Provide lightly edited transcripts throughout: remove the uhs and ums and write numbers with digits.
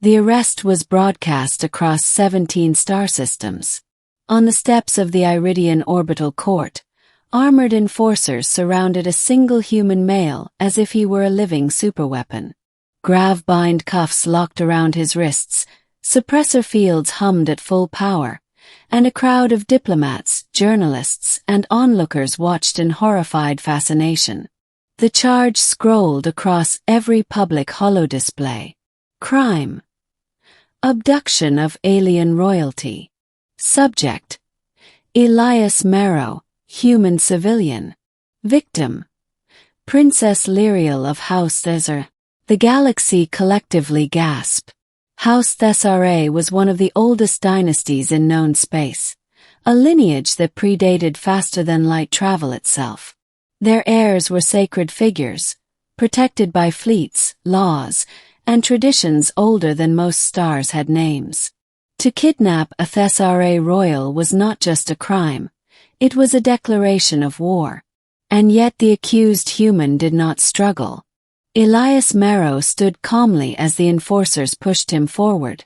The arrest was broadcast across 17 star systems. On the steps of the Iridian orbital court, armored enforcers surrounded a single human male as if he were a living superweapon. Grav-bind cuffs locked around his wrists, suppressor fields hummed at full power, and a crowd of diplomats, journalists, and onlookers watched in horrified fascination. The charge scrolled across every public holodisplay. Crime. Abduction of alien royalty. Subject. Elias Marrow, human civilian. Victim. Princess Lyriel of House Thesar. The galaxy collectively gasped. House Thesar was one of the oldest dynasties in known space, a lineage that predated faster-than-light travel itself. Their heirs were sacred figures, protected by fleets, laws, and traditions older than most stars had names. To kidnap a Thesar royal was not just a crime, it was a declaration of war. And yet the accused human did not struggle. Elias Marrow stood calmly as the enforcers pushed him forward,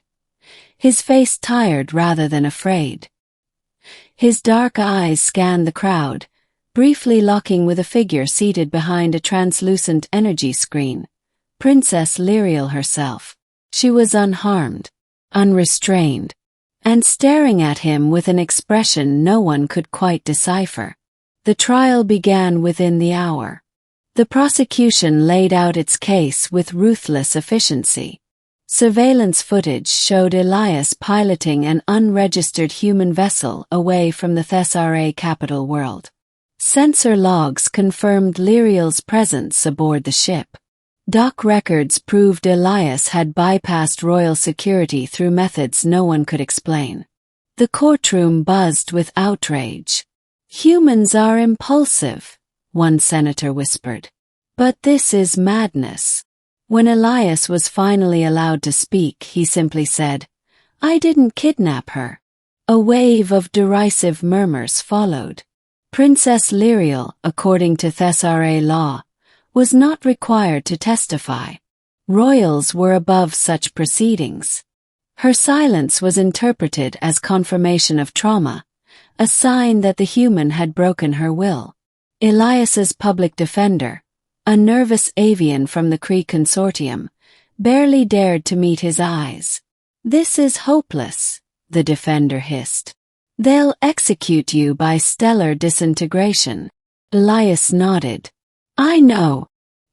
his face tired rather than afraid. His dark eyes scanned the crowd, briefly locking with a figure seated behind a translucent energy screen, Princess Lyriel herself. She was unharmed, unrestrained, and staring at him with an expression no one could quite decipher. The trial began within the hour. The prosecution laid out its case with ruthless efficiency. Surveillance footage showed Elias piloting an unregistered human vessel away from the Thesar capital world. Sensor logs confirmed Lyriel's presence aboard the ship. Doc records proved Elias had bypassed royal security through methods no one could explain. The courtroom buzzed with outrage. "Humans are impulsive," one senator whispered. "But this is madness." When Elias was finally allowed to speak, he simply said, "I didn't kidnap her." A wave of derisive murmurs followed. Princess Lyriel, according to Thesar law, was not required to testify. Royals were above such proceedings. Her silence was interpreted as confirmation of trauma, a sign that the human had broken her will. Elias's public defender, a nervous avian from the Kree consortium, barely dared to meet his eyes. "This is hopeless," the defender hissed. "They'll execute you by stellar disintegration." Elias nodded. "I know."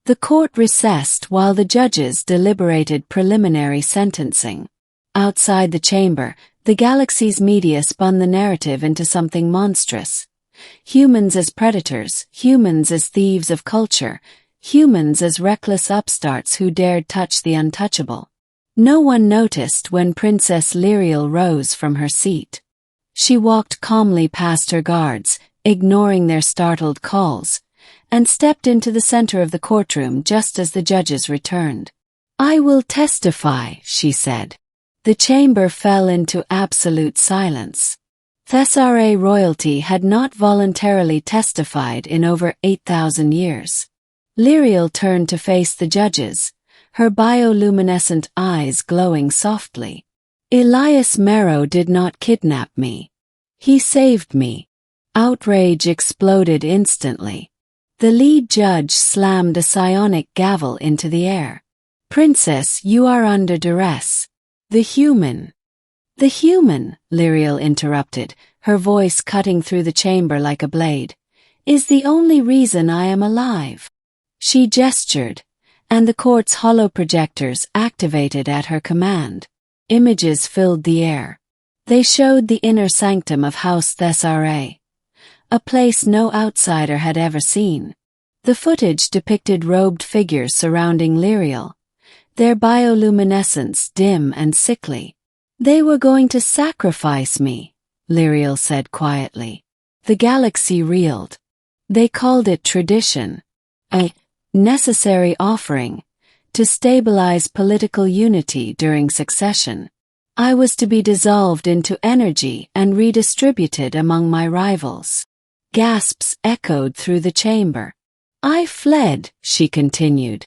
The court recessed while the judges deliberated preliminary sentencing. Outside the chamber, the galaxy's media spun the narrative into something monstrous. Humans as predators, humans as thieves of culture, humans as reckless upstarts who dared touch the untouchable. No one noticed when Princess Lyriel rose from her seat. She walked calmly past her guards, ignoring their startled calls, and stepped into the center of the courtroom just as the judges returned. "I will testify," she said. The chamber fell into absolute silence. Thesar royalty had not voluntarily testified in over 8,000 years. Lyriel turned to face the judges, her bioluminescent eyes glowing softly. "Elias Marrow did not kidnap me. He saved me." Outrage exploded instantly. The lead judge slammed a psionic gavel into the air. "Princess, you are under duress." "The human," Lyriel interrupted, her voice cutting through the chamber like a blade, "is the only reason I am alive." She gestured, and the court's holoprojectors activated at her command. Images filled the air. They showed the inner sanctum of House Thesar, a place no outsider had ever seen. The footage depicted robed figures surrounding Lyriel, their bioluminescence dim and sickly. "They were going to sacrifice me," Lyriel said quietly. The galaxy reeled. They called it tradition, a necessary offering, to stabilize political unity during succession. I was to be dissolved into energy and redistributed among my rivals. Gasps echoed through the chamber. "I fled," she continued,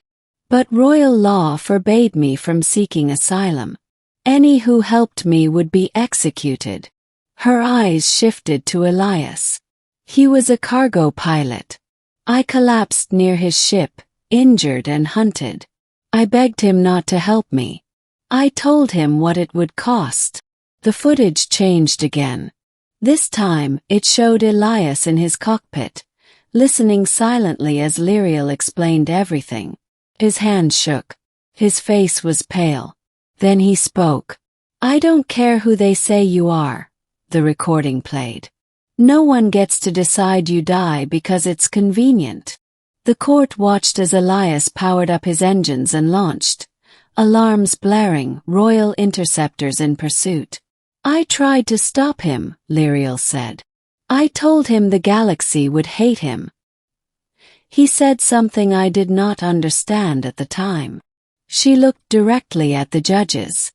"but royal law forbade me from seeking asylum. Any who helped me would be executed. Her eyes shifted to Elias. He was a cargo pilot. I collapsed near his ship, injured and hunted. I begged him not to help me. I told him what it would cost. The footage changed again. This time, it showed Elias in his cockpit, listening silently as Lyriel explained everything. His hand shook. His face was pale. Then he spoke. "I don't care who they say you are," the recording played. "No one gets to decide you die because it's convenient." The court watched as Elias powered up his engines and launched. Alarms blaring, royal interceptors in pursuit. "I tried to stop him," Lyriel said. "I told him the galaxy would hate him. He said something I did not understand at the time." She looked directly at the judges.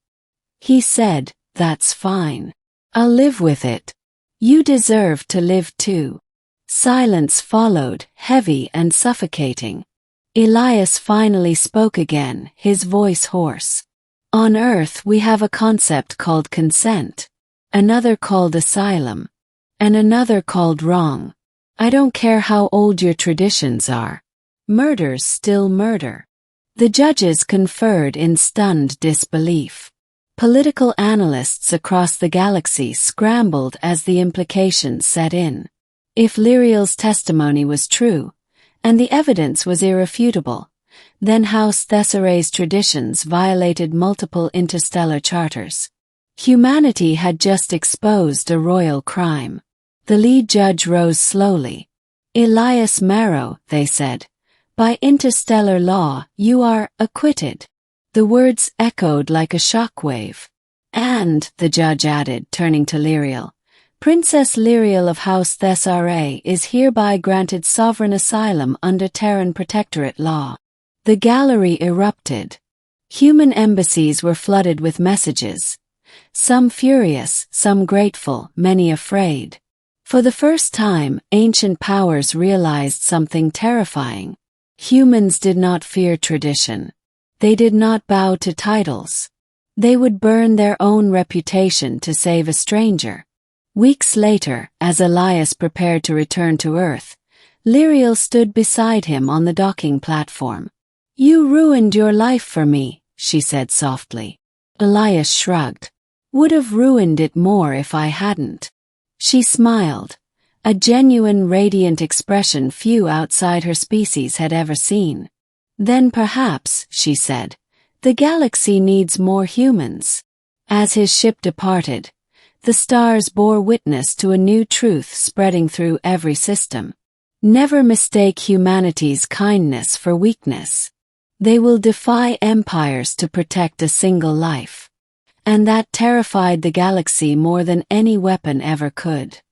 "He said, 'That's fine. I'll live with it. You deserve to live too.'" Silence followed, heavy and suffocating. Elias finally spoke again, his voice hoarse. "On Earth we have a concept called consent, another called asylum, and another called wrong. I don't care how old your traditions are. Murder's still murder." The judges conferred in stunned disbelief. Political analysts across the galaxy scrambled as the implications set in. If Lyriel's testimony was true, and the evidence was irrefutable, then House Thessare's traditions violated multiple interstellar charters. Humanity had just exposed a royal crime. The lead judge rose slowly. "Elias Marrow," they said, "by interstellar law, you are acquitted." The words echoed like a shockwave. "And," the judge added, turning to Lyriel, "Princess Lyriel of House Thessare is hereby granted sovereign asylum under Terran protectorate law." The gallery erupted. Human embassies were flooded with messages. Some furious, some grateful, many afraid. For the first time, ancient powers realized something terrifying. Humans did not fear tradition. They did not bow to titles. They would burn their own reputation to save a stranger. Weeks later, as Elias prepared to return to Earth, Lyriel stood beside him on the docking platform. "You ruined your life for me," she said softly. Elias shrugged. "Would have ruined it more if I hadn't." She smiled, a genuine radiant expression few outside her species had ever seen. "Then perhaps," she said, "the galaxy needs more humans." As his ship departed, the stars bore witness to a new truth spreading through every system. Never mistake humanity's kindness for weakness. They will defy empires to protect a single life. And that terrified the galaxy more than any weapon ever could.